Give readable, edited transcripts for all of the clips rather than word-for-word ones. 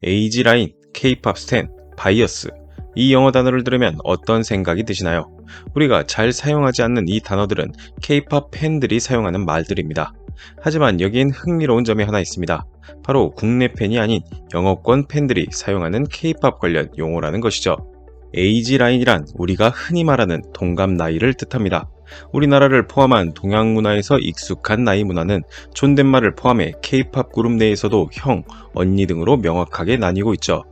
에이지라인, 케이팝 스탠, 바이어스. 이 영어 단어를 들으면 어떤 생각이 드시나요? 우리가 잘 사용하지 않는 이 단어들은 케이팝 팬들이 사용하는 말들입니다. 하지만 여기엔 흥미로운 점이 하나 있습니다. 바로 국내 팬이 아닌 영어권 팬들이 사용하는 케이팝 관련 용어라는 것이죠. 에이지라인이란 우리가 흔히 말하는 동갑 나이를 뜻합니다. 우리나라를 포함한 동양 문화에서 익숙한 나이 문화는 존댓말을 포함해 케이팝 그룹 내에서도 형, 언니 등으로 명확하게 나뉘고 있죠.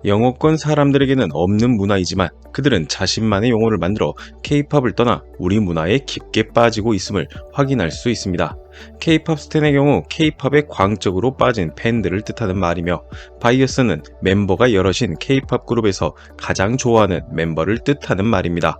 영어권 사람들에게는 없는 문화이지만 그들은 자신만의 용어를 만들어 케이팝을 떠나 우리 문화에 깊게 빠지고 있음을 확인할 수 있습니다. 케이팝 스탠의 경우 케이팝에 광적으로 빠진 팬들을 뜻하는 말이며, 바이어스는 멤버가 여럿인 케이팝 그룹에서 가장 좋아하는 멤버를 뜻하는 말입니다.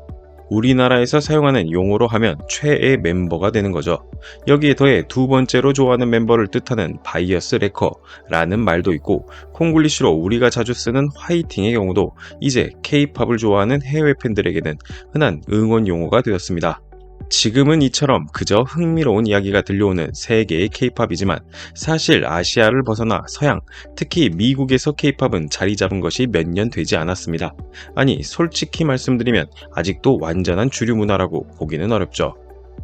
우리나라에서 사용하는 용어로 하면 최애 멤버가 되는 거죠. 여기에 더해 두 번째로 좋아하는 멤버를 뜻하는 바이어스 레커라는 말도 있고, 콩글리쉬로 우리가 자주 쓰는 화이팅의 경우도 이제 K-팝을 좋아하는 해외 팬들에게는 흔한 응원 용어가 되었습니다. 지금은 이처럼 그저 흥미로운 이야기가 들려오는 세계의 K-팝이지만 사실 아시아를 벗어나 서양, 특히 미국에서 K-팝은 자리 잡은 것이 몇 년 되지 않았습니다. 아니, 솔직히 말씀드리면 아직도 완전한 주류 문화라고 보기는 어렵죠.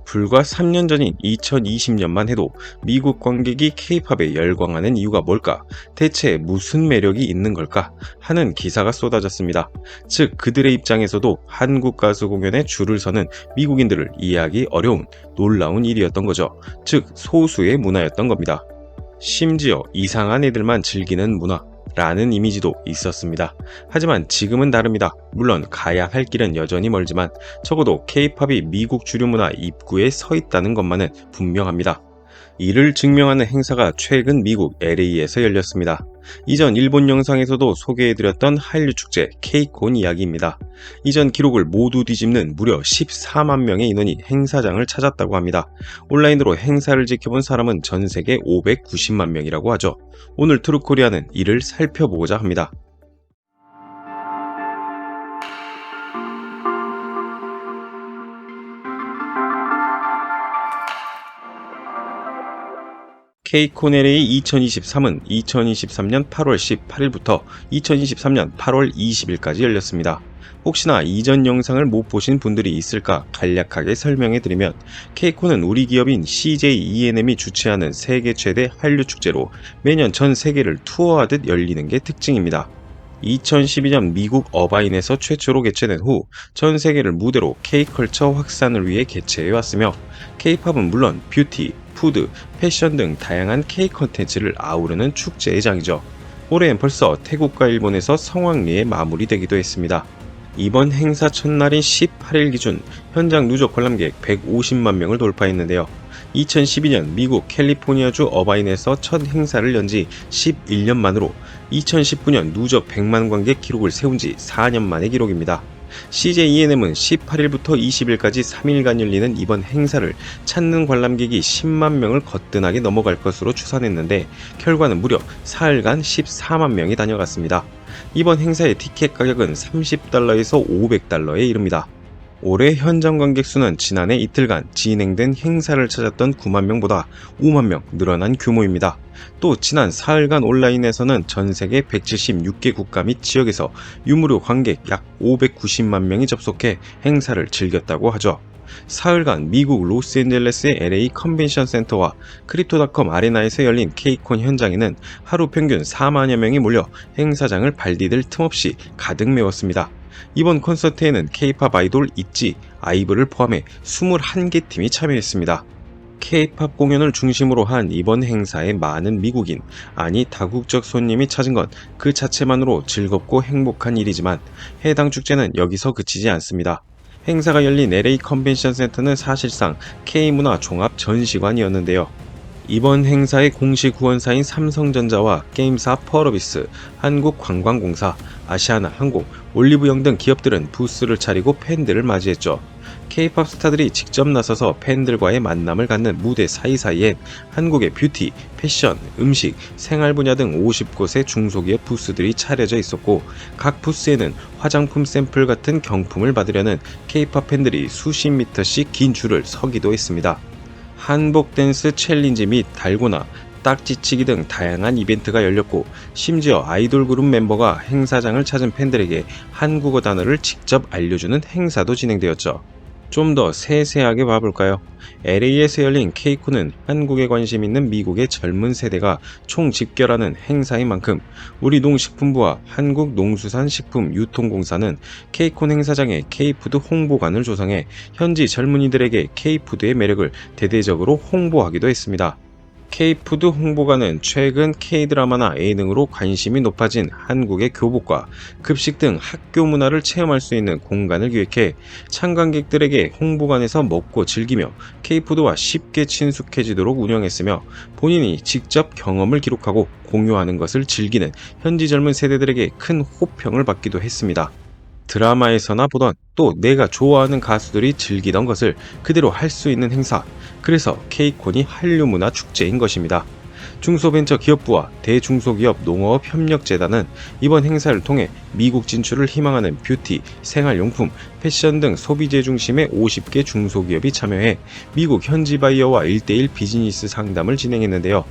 불과 3년 전인 2020년만 해도 미국 관객이 K-팝에 열광하는 이유가 뭘까? 대체 무슨 매력이 있는 걸까? 하는 기사가 쏟아졌습니다. 즉, 그들의 입장에서도 한국 가수 공연에 줄을 서는 미국인들을 이해하기 어려운 놀라운 일이었던 거죠. 즉, 소수의 문화였던 겁니다. 심지어 이상한 애들만 즐기는 문화라는 이미지도 있었습니다. 하지만 지금은 다릅니다. 물론 가야 할 길은 여전히 멀지만 적어도 K-팝이 미국 주류 문화 입구에 서 있다는 것만은 분명합니다. 이를 증명하는 행사가 최근 미국 LA에서 열렸습니다. 이전 일본 영상에서도 소개해드렸던 한류 축제 K-콘 이야기입니다. 이전 기록을 모두 뒤집는 무려 14만 명의 인원이 행사장을 찾았다고 합니다. 온라인으로 행사를 지켜본 사람은 전 세계 590만 명이라고 하죠. 오늘 트루코리아는 이를 살펴보고자 합니다. K-콘 LA 2023은 2023년 8월 18일부터 2023년 8월 20일까지 열렸습니다. 혹시나 이전 영상을 못 보신 분들이 있을까 간략하게 설명해드리면, K-콘은 우리 기업인 CJ E&M이 주최하는 세계 최대 한류 축제로 매년 전 세계를 투어하듯 열리는 게 특징입니다. 2012년 미국 어바인에서 최초로 개최된 후 전 세계를 무대로 K-컬처 확산을 위해 개최해왔으며, K-팝은 물론 뷰티, 푸드, 패션 등 다양한 K 컨텐츠를 아우르는 축제의 장이죠. 올해엔 벌써 태국과 일본에서 성황리에 마무리되기도 했습니다. 이번 행사 첫날인 18일 기준 현장 누적 관람객 150만 명을 돌파했는데요. 2012년 미국 캘리포니아주 어바인에서 첫 행사를 연 지 11년 만으로 2019년 누적 100만 관객 기록을 세운 지 4년 만의 기록입니다. CJ E&M은 18일부터 20일까지 3일간 열리는 이번 행사를 찾는 관람객이 10만 명을 거뜬하게 넘어갈 것으로 추산했는데, 결과는 무려 사흘간 14만 명이 다녀갔습니다. 이번 행사의 티켓 가격은 $30에서 $500에 이릅니다. 올해 현장 관객 수는 지난해 이틀간 진행된 행사를 찾았던 9만 명보다 5만 명 늘어난 규모입니다. 또 지난 사흘간 온라인에서는 전 세계 176개 국가 및 지역에서 유무료 관객 약 590만 명이 접속해 행사를 즐겼다고 하죠. 사흘간 미국 로스앤젤레스의 LA 컨벤션 센터와 크립토닷컴 아레나에서 열린 K-콘 현장에는 하루 평균 4만여 명이 몰려 행사장을 발디딜 틈 없이 가득 메웠습니다. 이번 콘서트에는 K-팝 아이돌 있지, 아이브를 포함해 21개 팀이 참여했습니다. K-팝 공연을 중심으로 한 이번 행사에 많은 미국인, 아니 다국적 손님이 찾은 것 그 자체만으로 즐겁고 행복한 일이지만, 해당 축제는 여기서 그치지 않습니다. 행사가 열린 LA 컨벤션 센터는 사실상 K-문화 종합 전시관이었는데요. 이번 행사의 공식 후원사인 삼성전자와 게임사 펄어비스, 한국관광공사, 아시아나 항공, 올리브영 등 기업들은 부스를 차리고 팬들을 맞이했죠. K-팝 스타들이 직접 나서서 팬들과의 만남을 갖는 무대 사이사이엔 한국의 뷰티, 패션, 음식, 생활 분야 등 50곳의 중소기업 부스들이 차려져 있었고, 각 부스에는 화장품 샘플 같은 경품을 받으려는 K-팝 팬들이 수십 미터씩 긴 줄을 서기도 했습니다. 한복 댄스 챌린지 및 달고나, 딱지치기 등 다양한 이벤트가 열렸고 심지어 아이돌 그룹 멤버가 행사장을 찾은 팬들에게 한국어 단어를 직접 알려주는 행사도 진행되었죠. 좀 더 세세하게 봐볼까요? LA에서 열린 케이콘은 한국에 관심 있는 미국의 젊은 세대가 총 집결하는 행사인 만큼 우리 농식품부와 한국농수산식품유통공사는 케이콘 행사장에 K푸드 홍보관을 조성해 현지 젊은이들에게 K푸드의 매력을 대대적으로 홍보하기도 했습니다. K푸드 홍보관은 최근 K드라마나 예능으로 관심이 높아진 한국의 교복과 급식 등 학교 문화를 체험할 수 있는 공간을 기획해 참관객들에게 홍보관에서 먹고 즐기며 K푸드와 쉽게 친숙해지도록 운영했으며 본인이 직접 경험을 기록하고 공유하는 것을 즐기는 현지 젊은 세대들에게 큰 호평을 받기도 했습니다. 드라마에서나 보던 또 내가 좋아하는 가수들이 즐기던 것을 그대로 할 수 있는 행사, 그래서 케이콘이 한류문화 축제인 것입니다. 중소벤처기업부와 대중소기업 농어협력재단은 이번 행사를 통해 미국 진출을 희망하는 뷰티, 생활용품, 패션 등 소비재 중심의 50개 중소기업이 참여해 미국 현지 바이어와 1대1 비즈니스 상담을 진행했는데요.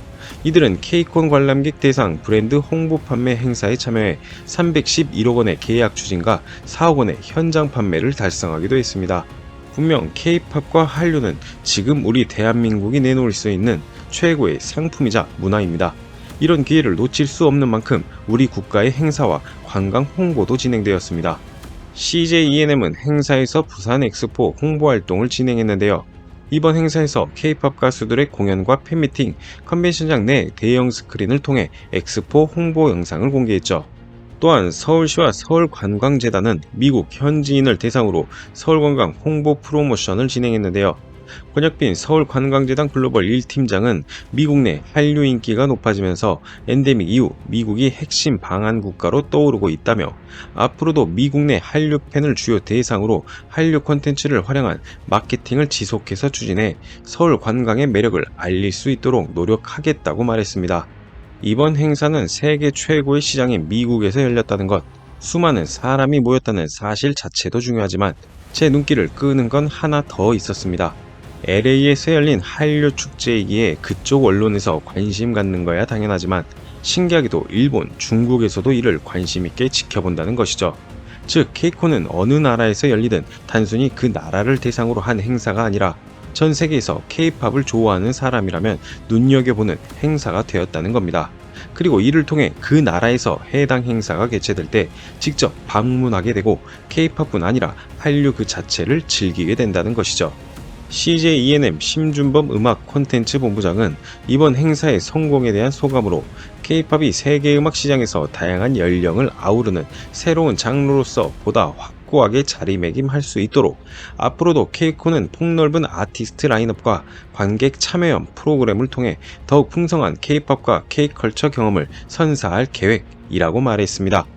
이들은 케이콘 관람객 대상 브랜드 홍보 판매 행사에 참여해 311억 원의 계약 추진과 4억 원의 현장 판매를 달성하기도 했습니다. 분명 K-팝과 한류는 지금 우리 대한민국이 내놓을 수 있는 최고의 상품이자 문화입니다. 이런 기회를 놓칠 수 없는 만큼 우리 국가의 행사와 관광 홍보도 진행되었습니다. CJENM은 행사에서 부산 엑스포 홍보 활동을 진행했는데요. 이번 행사에서 K-팝 가수들의 공연과 팬미팅, 컨벤션장 내 대형 스크린을 통해 엑스포 홍보 영상을 공개했죠. 또한 서울시와 서울관광재단은 미국 현지인을 대상으로 서울관광 홍보 프로모션을 진행했는데요. 권혁빈 서울관광재단 글로벌 1팀장은 미국 내 한류 인기가 높아지면서 엔데믹 이후 미국이 핵심 방한 국가로 떠오르고 있다며 앞으로도 미국 내 한류 팬을 주요 대상으로 한류 콘텐츠를 활용한 마케팅을 지속해서 추진해 서울 관광의 매력을 알릴 수 있도록 노력하겠다고 말했습니다. 이번 행사는 세계 최고의 시장인 미국에서 열렸다는 것, 수많은 사람이 모였다는 사실 자체도 중요하지만 제 눈길을 끄는 건 하나 더 있었습니다. LA에서 열린 한류 축제이기에 그쪽 언론에서 관심 갖는 거야 당연하지만 신기하게도 일본, 중국에서도 이를 관심 있게 지켜본다는 것이죠. 즉, 케이콘은 어느 나라에서 열리든 단순히 그 나라를 대상으로 한 행사가 아니라 전 세계에서 K-팝을 좋아하는 사람이라면 눈여겨보는 행사가 되었다는 겁니다. 그리고 이를 통해 그 나라에서 해당 행사가 개최될 때 직접 방문하게 되고 K-팝뿐 아니라 한류 그 자체를 즐기게 된다는 것이죠. CJENM 심준범 음악 콘텐츠 본부장은 이번 행사의 성공에 대한 소감으로 K-팝이 세계 음악 시장에서 다양한 연령을 아우르는 새로운 장르로서 보다 확고하게 자리매김할 수 있도록 앞으로도 케이콘은 폭넓은 아티스트 라인업과 관객 참여형 프로그램을 통해 더욱 풍성한 K-팝과 K-컬처 경험을 선사할 계획이라고 말했습니다.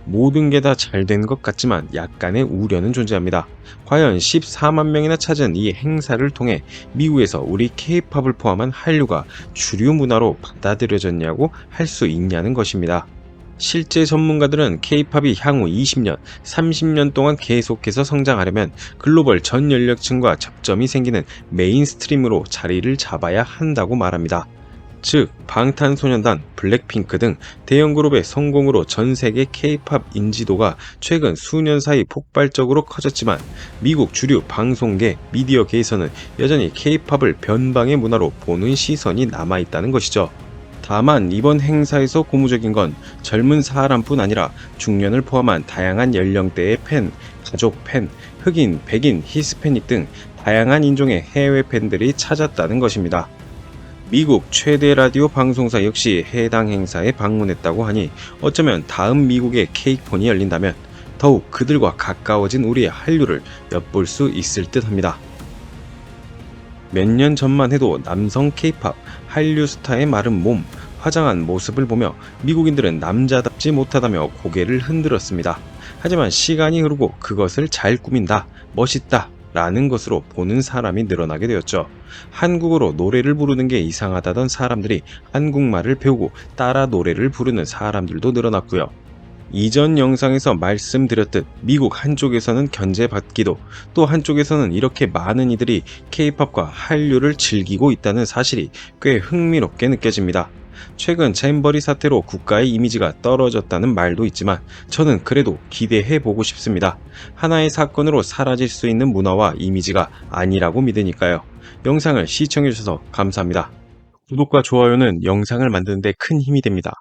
모든 게 다 잘 된 것 같지만 약간의 우려는 존재합니다. 과연 14만 명이나 찾은 이 행사를 통해 미국에서 우리 K-팝을 포함한 한류가 주류 문화로 받아들여졌냐고 할 수 있냐는 것입니다. 실제 전문가들은 K-팝이 향후 20년, 30년 동안 계속해서 성장하려면 글로벌 전 연령층과 접점이 생기는 메인스트림으로 자리를 잡아야 한다고 말합니다. 즉, 방탄소년단, 블랙핑크 등 대형 그룹의 성공으로 전 세계 K-팝 인지도가 최근 수년 사이 폭발적으로 커졌지만 미국 주류 방송계, 미디어계에서는 여전히 K-팝을 변방의 문화로 보는 시선이 남아있다는 것이죠. 다만 이번 행사에서 고무적인 건 젊은 사람뿐 아니라 중년을 포함한 다양한 연령대의 팬, 가족 팬, 흑인, 백인, 히스패닉 등 다양한 인종의 해외 팬들이 찾았다는 것입니다. 미국 최대 라디오 방송사 역시 해당 행사에 방문했다고 하니 어쩌면 다음 미국의 K콘이 열린다면 더욱 그들과 가까워진 우리의 한류를 엿볼 수 있을 듯 합니다. 몇 년 전만 해도 남성 K-팝, 한류 스타의 마른 몸, 화장한 모습을 보며 미국인들은 남자답지 못하다며 고개를 흔들었습니다. 하지만 시간이 흐르고 그것을 잘 꾸민다, 멋있다 라는 것으로 보는 사람이 늘어나게 되었죠. 한국어로 노래를 부르는 게 이상하다던 사람들이 한국말을 배우고 따라 노래를 부르는 사람들도 늘어났고요. 이전 영상에서 말씀드렸듯 미국 한쪽에서는 견제받기도, 또 한쪽에서는 이렇게 많은 이들이 K-팝과 한류를 즐기고 있다는 사실이 꽤 흥미롭게 느껴집니다. 최근 잼버리 사태로 국가의 이미지가 떨어졌다는 말도 있지만 저는 그래도 기대해보고 싶습니다. 하나의 사건으로 사라질 수 있는 문화와 이미지가 아니라고 믿으니까요. 영상을 시청해주셔서 감사합니다. 구독과 좋아요는 영상을 만드는 데 큰 힘이 됩니다.